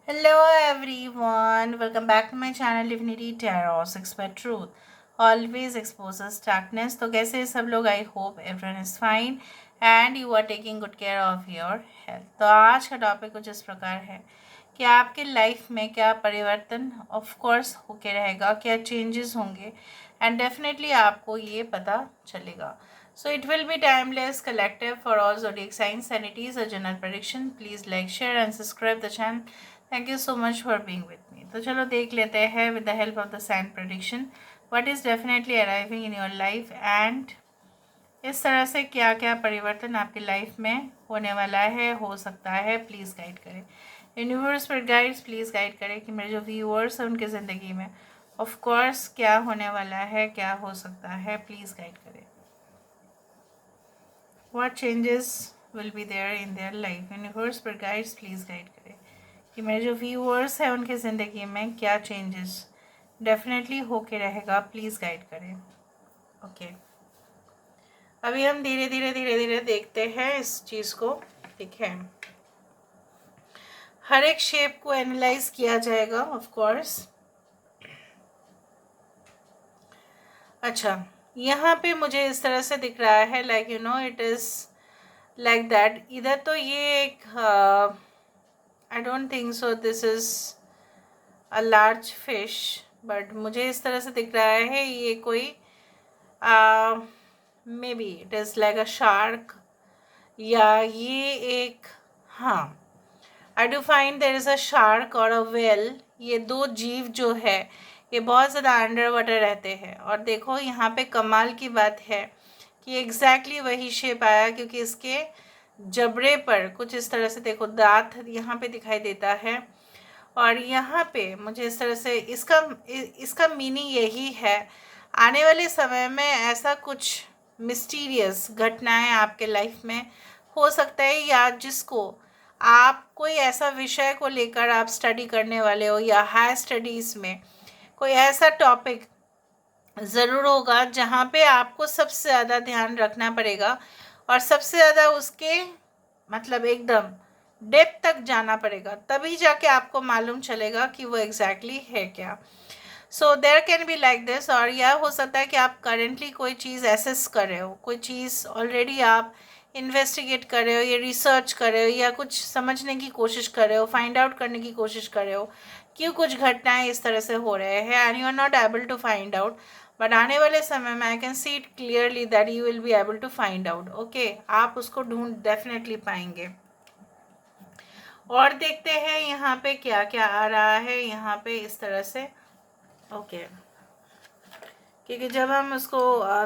Hello everyone, welcome back to my channel Divinity Tarot 6 by Truth. Always exposes darkness. तो कैसे हैं सब लोग? I hope everyone is fine and you are taking good care of your health. तो आज का topic कुछ इस प्रकार है कि आपके लाइफ में क्या परिवर्तन ऑफ कोर्स होके रहेगा, क्या चेंजेस होंगे एंड डेफिनेटली आपको ये पता चलेगा. So it will be timeless, collective for all zodiac signs and it is a general prediction. Please like, share and subscribe the channel. Thank you so much for being with me. तो चलो देख लेते हैं with the help of the sign prediction what is definitely arriving in your life and इस तरह से क्या क्या परिवर्तन आपकी लाइफ में होने वाला है, हो सकता है. प्लीज़ गाइड करें. यूनिवर्स पर गाइड्स प्लीज़ गाइड करें कि मेरे जो व्यूअर्स हैं उनकी ज़िंदगी में ऑफ कोर्स क्या होने वाला है, क्या हो सकता है. प्लीज़ गाइड करें. What changes will be there in their life? Universe पर गाइड्स प्लीज़ गाइड करें कि मेरे जो व्यूअर्स हैं उनकी ज़िंदगी में क्या चेंजेस डेफिनेटली होके रहेगा. प्लीज़ गाइड करें. ओके अभी हम धीरे धीरे देखते हैं इस चीज़ को. ठीक है, हर एक शेप को एनालाइज किया जाएगा ऑफ कोर्स. अच्छा, यहाँ पे मुझे इस तरह से दिख रहा है like it is like that. इधर तो ये एक I don't think so this is a large fish, but मुझे इस तरह से दिख रहा है ये कोई maybe it is like a shark या ये एक, हाँ, I do find there is a shark और अ वेल. ये दो जीव जो है ये बहुत ज़्यादा अंडर वाटर रहते हैं. और देखो यहाँ पे कमाल की बात है कि एग्जैक्टली वही शेप आया क्योंकि इसके जबड़े पर कुछ इस तरह से देखो दांत यहाँ पे दिखाई देता है. और यहाँ पे मुझे इस तरह से इसका मीनिंग यही है आने वाले समय में ऐसा कुछ मिस्टीरियस घटनाएं आपके लाइफ में हो सकता है या जिसको आप कोई ऐसा विषय को लेकर आप स्टडी करने वाले हो या हायर स्टडीज़ में कोई ऐसा टॉपिक ज़रूर होगा जहाँ पे आपको सबसे ज़्यादा ध्यान रखना पड़ेगा और सबसे ज़्यादा उसके मतलब एकदम डेप्थ तक जाना पड़ेगा. तभी जाके आपको मालूम चलेगा कि वो एग्जैक्टली है क्या. So there can be like this. और यह हो सकता है कि आप करेंटली कोई चीज़ एसेस कर रहे हो, कोई चीज़ ऑलरेडी आप इन्वेस्टिगेट कर रहे हो या रिसर्च कर रहे हो या कुछ समझने की कोशिश कर रहे हो, फाइंड आउट करने की कोशिश कर रहे हो क्यों कुछ घटनाएं इस तरह से हो रहे हैं and you are not able to find out. But आने वाले समय में I can see it clearly that you will be able to find out. Okay, आप उसको ढूंढ डेफिनेटली पाएंगे. और देखते हैं यहाँ पे क्या क्या आ रहा है यहाँ पे इस तरह से. ओके क्योंकि जब हम उसको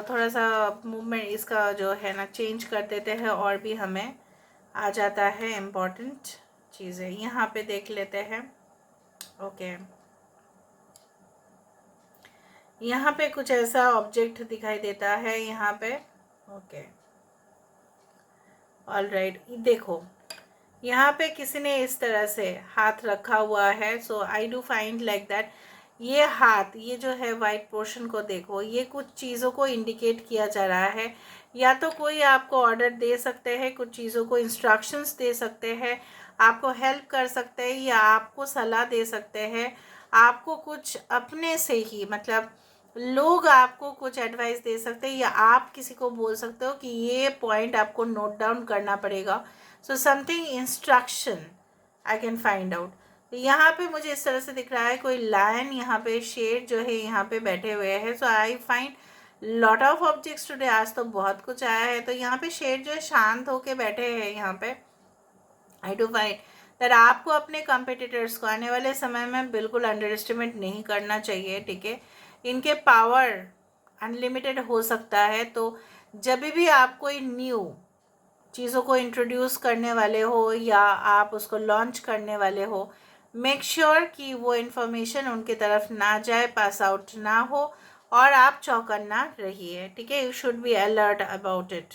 थोड़ा सा मूवमेंट इसका जो है ना चेंज कर देते हैं और भी हमें आ जाता है इम्पोर्टेंट चीज़ें. यहाँ पे देख लेते हैं. ओके यहाँ पे कुछ ऐसा ऑब्जेक्ट दिखाई देता है यहाँ पे. ओके ऑल राइट, देखो यहाँ पे किसी ने इस तरह से हाथ रखा हुआ है. So I do find like that ये हाथ, ये जो है वाइट पोर्शन को देखो, ये कुछ चीज़ों को इंडिकेट किया जा रहा है. या तो कोई आपको ऑर्डर दे सकते हैं, कुछ चीज़ों को इंस्ट्रक्शंस दे सकते हैं, आपको हेल्प कर सकते हैं या आपको सलाह दे सकते हैं. आपको कुछ अपने से ही मतलब लोग आपको कुछ एडवाइस दे सकते हैं या आप किसी को बोल सकते हो कि ये पॉइंट आपको नोट डाउन करना पड़ेगा. So something instruction I can find out. यहाँ पे मुझे इस तरह से दिख रहा है कोई लायन, यहाँ पे शेर जो है यहाँ पे बैठे हुए हैं. So I find lot of objects today. आज तो बहुत कुछ आया है. तो यहाँ पे शेर जो है शांत होके बैठे हैं यहाँ पे. आई डू फाइंड दैट आपको अपने कॉम्पिटिटर्स को आने वाले समय में बिल्कुल अंडर एस्टिमेट नहीं करना चाहिए. ठीक है, इनके पावर अनलिमिटेड हो सकता है. तो जब भी आप कोई न्यू चीज़ों को इंट्रोड्यूस करने वाले हो या आप उसको लॉन्च करने वाले हो, मेक श्योर कि वो इन्फॉर्मेशन उनके तरफ ना जाए, पास आउट ना हो और आप चौकन्ना रहिए. ठीक है, you should be alert about it.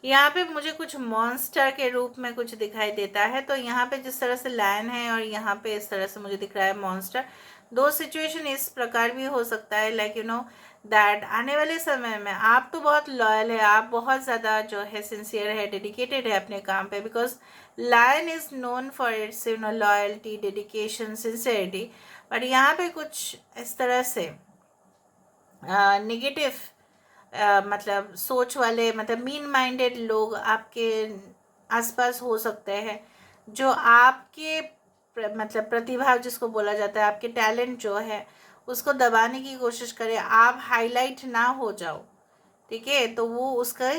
यहाँ पे मुझे कुछ मॉन्स्टर के रूप में कुछ दिखाई देता है. तो यहाँ पे जिस तरह से लायन है और यहाँ पे इस तरह से मुझे दिख रहा है मॉन्स्टर. दो सिचुएशन इस प्रकार भी हो सकता है लाइक दैट आने वाले समय में आप तो बहुत लॉयल है, आप बहुत ज़्यादा जो है सिंसियर है, डेडिकेटेड है अपने काम पे, because lion is known for its loyalty, dedication, sincerity. But यहाँ पे कुछ इस तरह से नेगेटिव मतलब सोच वाले, मतलब मीन माइंडेड लोग आपके आसपास हो सकते हैं, जो आपके मतलब प्रतिभा जिसको बोला जाता है, आपके टैलेंट जो है उसको दबाने की कोशिश करें, आप हाईलाइट ना हो जाओ, ठीक है, तो वो उसका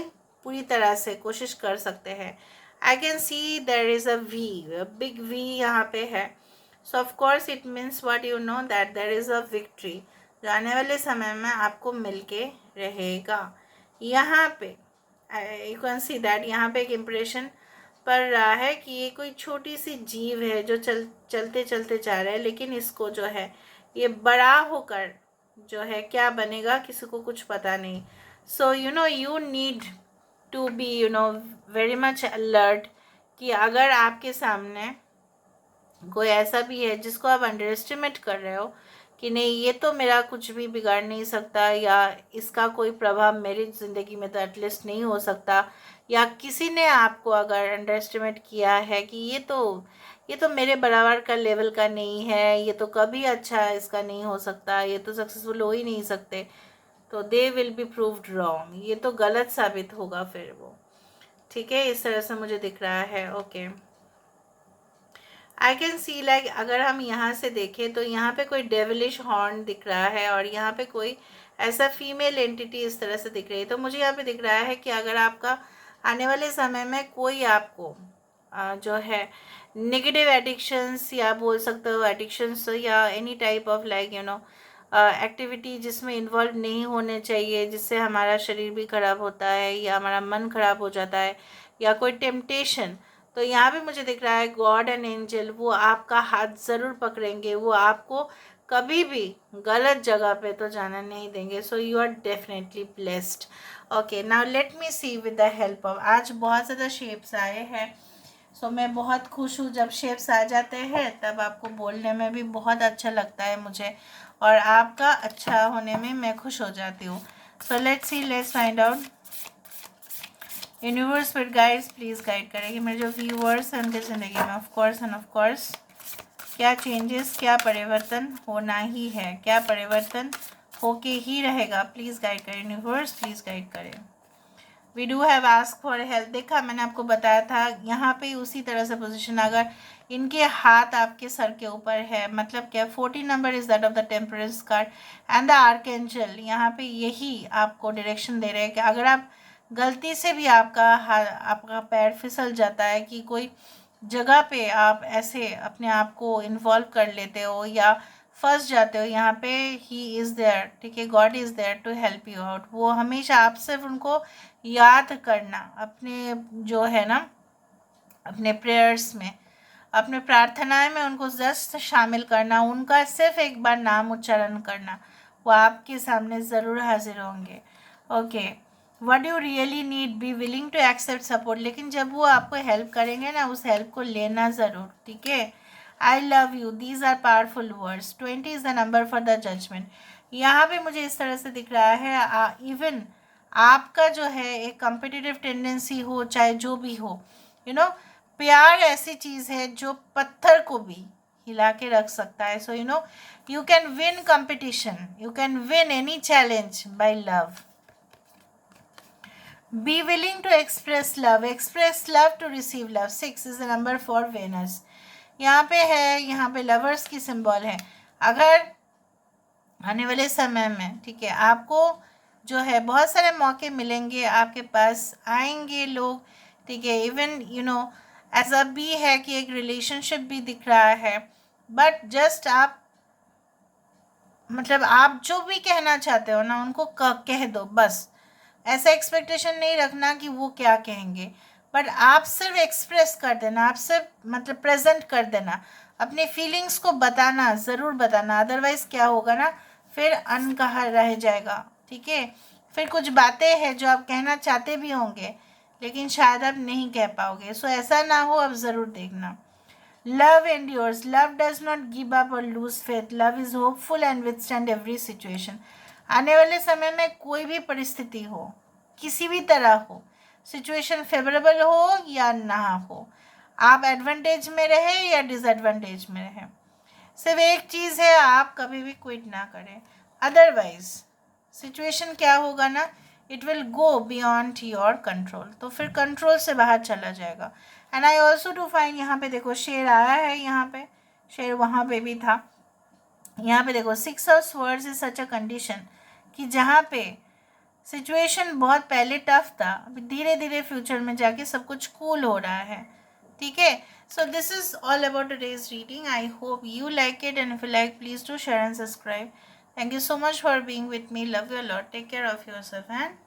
पूरी तरह से कोशिश कर सकते हैं। I can see there is a V, big V यहाँ पे है। So of course it means what you know that there is a victory जो आने वाले समय में आपको मिलके रहेगा। यहाँ पे यू कैन सी दैट यहाँ पे एक इम्प्रेशन पड़ रहा है कि ये कोई छोटी सी जीव है जो चलते चलते जा रहा है, लेकिन इसको जो है ये बड़ा होकर जो है क्या बनेगा किसी को कुछ पता नहीं। So you need to be very much alert कि अगर आपके सामने कोई ऐसा भी है जिसको आप अंडर एस्टिमेट कर रहे हो कि नहीं ये तो मेरा कुछ भी बिगाड़ नहीं सकता, या इसका कोई प्रभाव मेरी ज़िंदगी में तो एटलीस्ट नहीं हो सकता, या किसी ने आपको अगर अंडर एस्टिमेट किया है कि ये तो मेरे बराबर का लेवल का नहीं है, ये तो कभी अच्छा इसका नहीं हो सकता, ये तो सक्सेसफुल हो ही नहीं सकते, तो they will be proved wrong, ये तो गलत साबित होगा फिर वो, ठीक है, इस तरह से मुझे दिख रहा है। Okay, I can C like अगर हम यहाँ से देखें तो यहाँ पे कोई डेविलिश हॉर्न दिख रहा है, और यहाँ पे कोई ऐसा फीमेल एंटिटी इस तरह से दिख रही है। तो मुझे यहाँ पे दिख रहा है कि अगर आपका आने वाले समय में कोई आपको जो है नेगेटिव एडिक्शंस, या बोल सकते हो एडिक्शंस, या any type of like activity जिसमें इन्वॉल्व नहीं होने चाहिए, जिससे हमारा शरीर भी खराब होता है या हमारा मन खराब हो जाता है, या कोई टेम्पटेशन, तो यहाँ भी मुझे दिख रहा है गॉड एंड एंजल वो आपका हाथ ज़रूर पकड़ेंगे, वो आपको कभी भी गलत जगह पे तो जाना नहीं देंगे। So you are definitely blessed. Okay, now let me see with the help of, आज बहुत ज़्यादा शेप्स आए हैं, सो मैं बहुत खुश हूँ जब शेप्स आ जाते हैं, तब आपको बोलने में भी बहुत अच्छा लगता है मुझे, और आपका अच्छा होने में मैं खुश हो जाती हूँ। So let's see, let's find out universe with guides please guide करेगी मेरे जो व्यूवर्स हैं उनके ज़िंदगी में ऑफ कोर्स क्या चेंजेस, क्या परिवर्तन होना ही है, क्या परिवर्तन होके ही रहेगा, प्लीज़ गाइड करें यूनिवर्स, प्लीज़ गाइड करें। We do have ask for help, देखा मैंने आपको बताया था यहाँ पे उसी तरह से पोजीशन, अगर इनके हाथ आपके सर के ऊपर है, मतलब क्या 14 number is that of the temperance card and the archangel, यहाँ पे यही आपको डायरेक्शन दे रहे हैं कि अगर आप गलती से भी आपका पैर फिसल जाता है कि कोई जगह पे आप ऐसे अपने आप को इन्वॉल्व कर लेते हो या फंस जाते हो, यहाँ पे ही इज़ देयर, ठीक है, God is there to help you out. वो हमेशा आप सिर्फ उनको याद करना, अपने जो है ना अपने प्रेयर्स में, अपने प्रार्थनाएं में उनको जस्ट शामिल करना, उनका सिर्फ एक बार नाम उच्चारण करना, वो आपके सामने ज़रूर हाजिर होंगे। Okay, what you really need, be willing to accept support, लेकिन जब वो आपको हेल्प करेंगे ना उस हेल्प को लेना ज़रूर, ठीक है। I love you, these are powerful words, 20 is the number for the judgement. यहाँ पे मुझे इस तरह से दिख रहा है इवन आपका जो है एक कम्पिटिटिव टेंडेंसी हो, चाहे जो भी हो, यू नो प्यार ऐसी चीज़ है जो पत्थर को भी हिला के रख सकता है। So you can win competition, you can win any challenge by love. Be willing to express love to receive love, 6 is the number for Venus. यहाँ पे है, यहाँ पे लवर्स की सिंबल है। अगर आने वाले समय में, ठीक है, आपको जो है बहुत सारे मौके मिलेंगे, आपके पास आएंगे लोग, ठीक है, इवन एज अ भी है कि एक रिलेशनशिप भी दिख रहा है, बट जस्ट आप मतलब आप जो भी कहना चाहते हो ना उनको कह दो बस, ऐसा एक्सपेक्टेशन नहीं रखना कि वो क्या कहेंगे, बट आप सिर्फ एक्सप्रेस कर देना, आप सिर्फ मतलब प्रेजेंट कर देना, अपनी फीलिंग्स को बताना, ज़रूर बताना, अदरवाइज़ क्या होगा ना फिर अनकहा रह जाएगा, ठीक है। फिर कुछ बातें हैं जो आप कहना चाहते भी होंगे लेकिन शायद आप नहीं कह पाओगे, सो ऐसा ना हो, आप ज़रूर देखना। Love endures. Love does not give up or lose faith. Love is hopeful and withstand every situation. आने वाले समय में कोई भी परिस्थिति हो, किसी भी तरह हो, सिचुएशन फेवरेबल हो या ना हो, आप एडवांटेज में रहे या डिसएडवांटेज में रहे, सिर्फ एक चीज़ है, आप कभी भी क्विट ना करें। अदरवाइज सिचुएशन क्या होगा ना, it will go beyond your control, तो फिर कंट्रोल से बाहर चला जाएगा। And I also do find, यहाँ पे देखो शेर आया है, यहाँ पे शेर वहाँ पे भी था, यहाँ पे देखो 6 of swords is such a condition कि जहाँ पे सिचुएशन बहुत पहले टफ था, अभी धीरे धीरे फ्यूचर में जाके सब कुछ कूल हो रहा है, ठीक है। So this is all about today's reading. I hope you like it, and if you like please do share and subscribe. Thank you so much for being with me. Love you a lot. Take care of yourself and